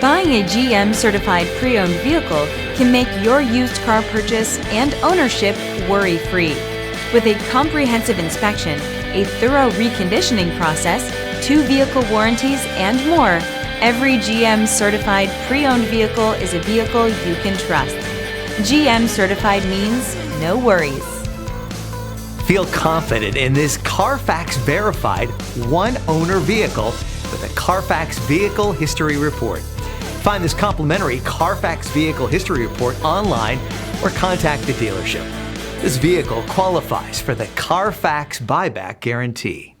Buying a GM certified pre-owned vehicle can make your used car purchase and ownership worry-free. With a comprehensive inspection, a thorough reconditioning process, 2 vehicle warranties, and more, every GM certified pre-owned vehicle is a vehicle you can trust. GM certified means no worries. Feel confident in this Carfax verified one-owner vehicle with a Carfax Vehicle History Report. Find this complimentary Carfax Vehicle History Report online or contact the dealership. This vehicle qualifies for the Carfax Buyback Guarantee.